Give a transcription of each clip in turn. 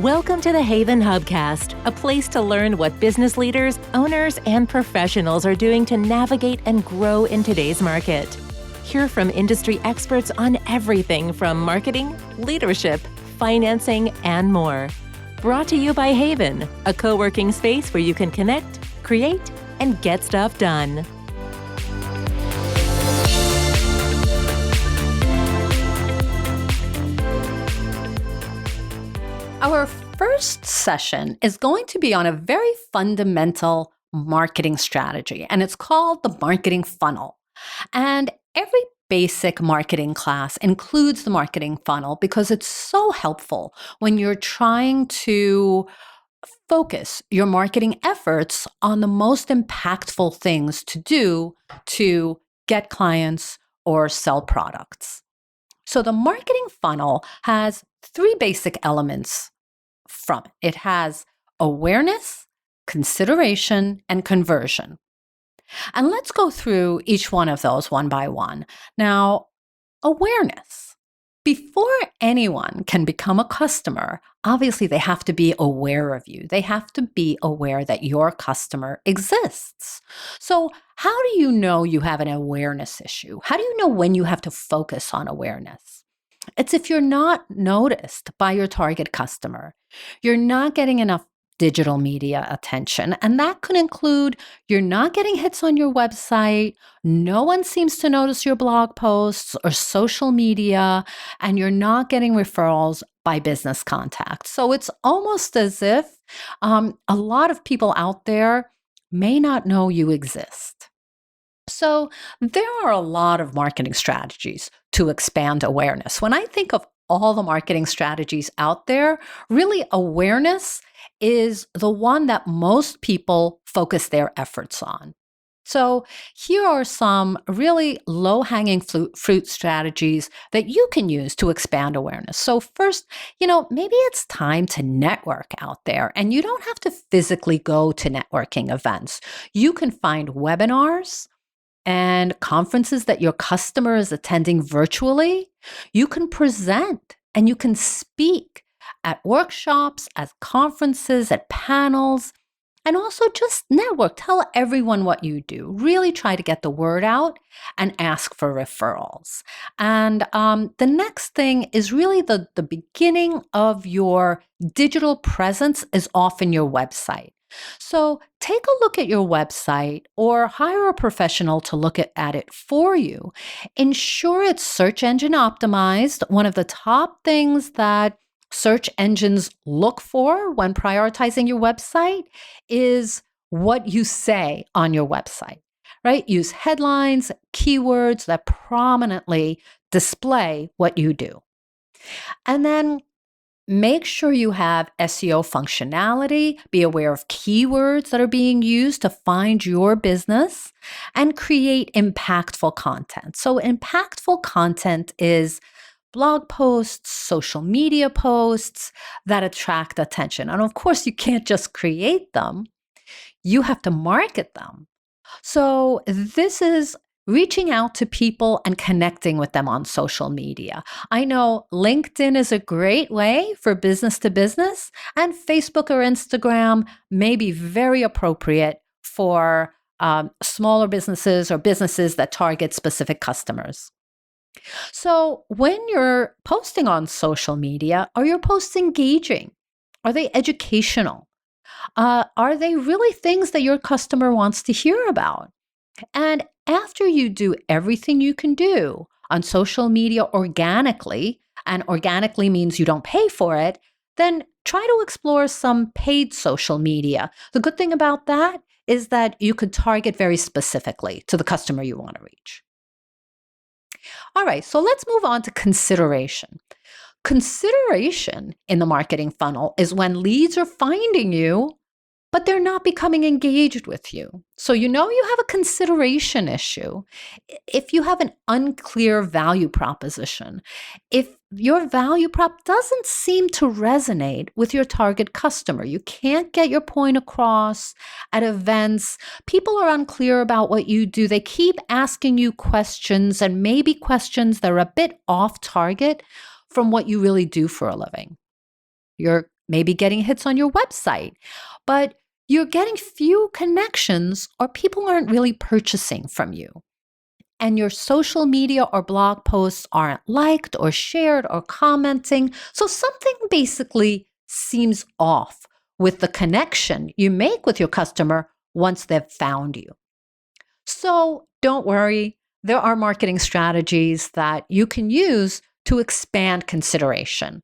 Welcome to the Haven Hubcast, a place to learn what business leaders, owners, and professionals are doing to navigate and grow in today's market. Hear from industry experts on everything from marketing, leadership, financing, and more. Brought to you by Haven, a co-working space where you can connect, create, and get stuff done. Our first session is going to be on a very fundamental marketing strategy, and it's called the marketing funnel. And every basic marketing class includes the marketing funnel because it's so helpful when you're trying to focus your marketing efforts on the most impactful things to do to get clients or sell products. So the marketing funnel has three basic elements from it. It has awareness, consideration, and conversion. And let's go through each one of those one by one. Now, awareness. Before anyone can become a customer, obviously they have to be aware of you. They have to be aware that your customer exists. So how do you know you have an awareness issue? How do you know when you have to focus on awareness? It's if you're not noticed by your target customer. You're not getting enough digital media attention, and that could include you're not getting hits on your website, no one seems to notice your blog posts or social media, and you're not getting referrals by business contacts. So it's almost as if a lot of people out there may not know you exist. So there are a lot of marketing strategies to expand awareness. When I think of all the marketing strategies out there, really awareness is the one that most people focus their efforts on. So here are some really low-hanging fruit strategies that you can use to expand awareness. So first, maybe it's time to network out there, and you don't have to physically go to networking events. You can find webinars and conferences that your customer is attending virtually. You can present and you can speak at workshops, at conferences, at panels, and also just network. Tell everyone what you do. Really try to get the word out and ask for referrals. And the next thing is really the beginning of your digital presence is often your website. So take a look at your website or hire a professional to look at it for you. Ensure it's search engine optimized. One of the top things that search engines look for when prioritizing your website is what you say on your website, right? Use headlines, keywords that prominently display what you do. And then make sure you have SEO functionality, be aware of keywords that are being used to find your business, and create impactful content. So impactful content is blog posts, social media posts that attract attention. And of course, you can't just create them. You have to market them. So this is reaching out to people and connecting with them on social media. I know LinkedIn is a great way for business to business, and Facebook or Instagram may be very appropriate for smaller businesses or businesses that target specific customers. So when you're posting on social media, are your posts engaging? Are they educational? Are they really things that your customer wants to hear about? And after you do everything you can do on social media organically, and organically means you don't pay for it, then try to explore some paid social media. The good thing about that is that you could target very specifically to the customer you want to reach. All right, so let's move on to consideration. Consideration in the marketing funnel is when leads are finding you, but they're not becoming engaged with you. So you know you have a consideration issue. If you have an unclear value proposition, if your value prop doesn't seem to resonate with your target customer, you can't get your point across at events, people are unclear about what you do, they keep asking you questions, and maybe questions that are a bit off target from what you really do for a living. You're maybe getting hits on your website, but you're getting few connections or people aren't really purchasing from you. And your social media or blog posts aren't liked or shared or commenting. So something basically seems off with the connection you make with your customer once they've found you. So don't worry, there are marketing strategies that you can use to expand consideration.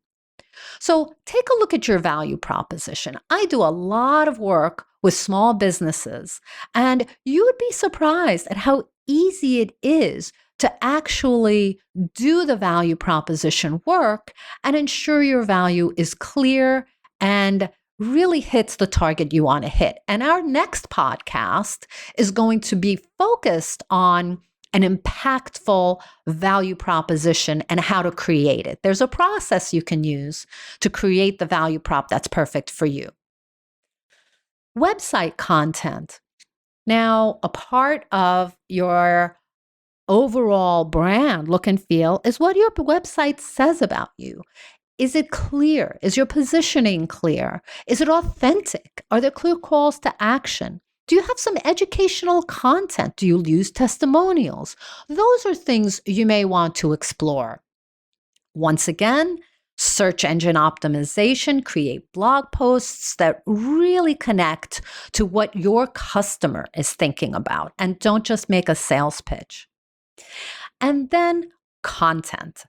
So take a look at your value proposition. I do a lot of work with small businesses, and you would be surprised at how easy it is to actually do the value proposition work and ensure your value is clear and really hits the target you want to hit. And our next podcast is going to be focused on an impactful value proposition and how to create it. There's a process you can use to create the value prop that's perfect for you. Website content. Now, a part of your overall brand look and feel is what your website says about you. Is it clear? Is your positioning clear? Is it authentic? Are there clear calls to action? Do you have some educational content? Do you use testimonials? Those are things you may want to explore. Once again, search engine optimization, create blog posts that really connect to what your customer is thinking about, and don't just make a sales pitch. And then content.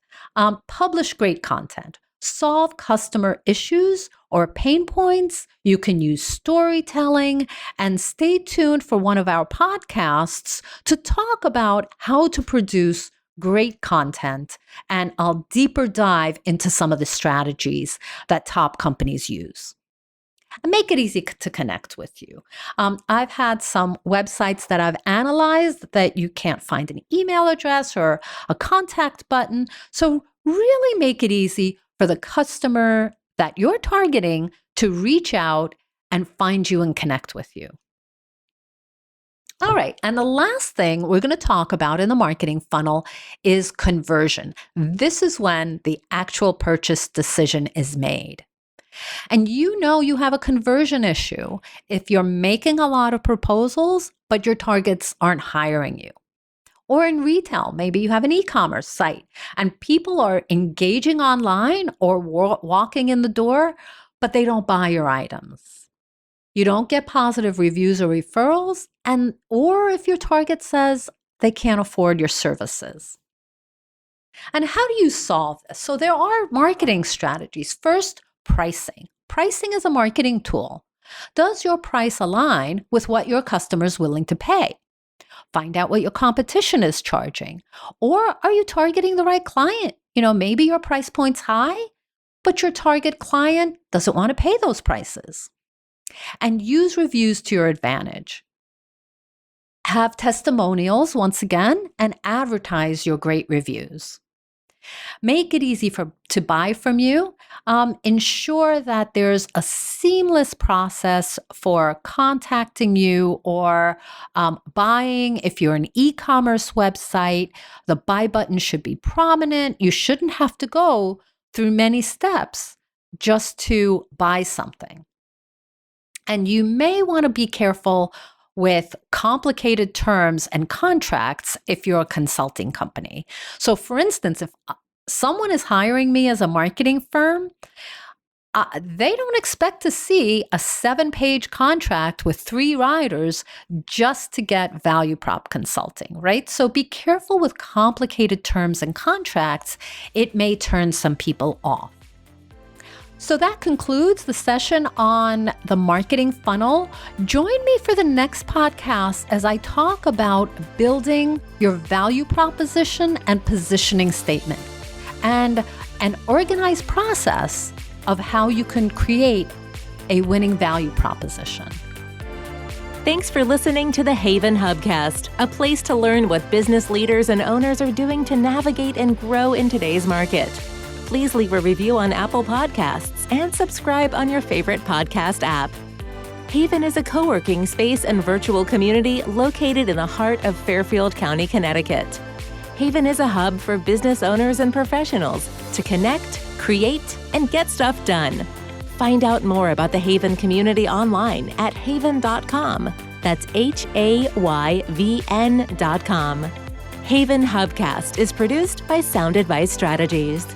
Publish great content. Solve customer issues or pain points. You can use storytelling, and stay tuned for one of our podcasts to talk about how to produce great content, and I'll deeper dive into some of the strategies that top companies use. And make it easy to connect with you. I've had some websites that I've analyzed that you can't find an email address or a contact button. So really make it easy for the customer that you're targeting to reach out and find you and connect with you. All right. And the last thing we're going to talk about in the marketing funnel is conversion. This is when the actual purchase decision is made. And you know you have a conversion issue if you're making a lot of proposals, but your targets aren't hiring you. Or in retail, maybe you have an e-commerce site and people are engaging online or walking in the door, but they don't buy your items. You don't get positive reviews or referrals, or if your target says they can't afford your services. And how do you solve this? So there are marketing strategies. First, pricing. Pricing is a marketing tool. Does your price align with what your customer is willing to pay? Find out what your competition is charging. Or are you targeting the right client? Maybe your price point's high, but your target client doesn't want to pay those prices. And use reviews to your advantage. Have testimonials, once again, and advertise your great reviews. Make it easy to buy from you. Ensure that there's a seamless process for contacting you or buying. If you're an e-commerce website, the buy button should be prominent. You shouldn't have to go through many steps just to buy something. And you may want to be careful with complicated terms and contracts if you're a consulting company. So for instance, if someone is hiring me as a marketing firm, they don't expect to see a 7-page contract with 3 riders just to get value prop consulting, right? So be careful with complicated terms and contracts. It may turn some people off. So that concludes the session on the marketing funnel. Join me for the next podcast as I talk about building your value proposition and positioning statement and an organized process of how you can create a winning value proposition. Thanks for listening to the Haven Hubcast, a place to learn what business leaders and owners are doing to navigate and grow in today's market. Please leave a review on Apple Podcasts and subscribe on your favorite podcast app. Haven is a co-working space and virtual community located in the heart of Fairfield County, Connecticut. Haven is a hub for business owners and professionals to connect, create, and get stuff done. Find out more about the Haven community online at haven.com. That's HAYVN.com. Haven Hubcast is produced by Sound Advice Strategies.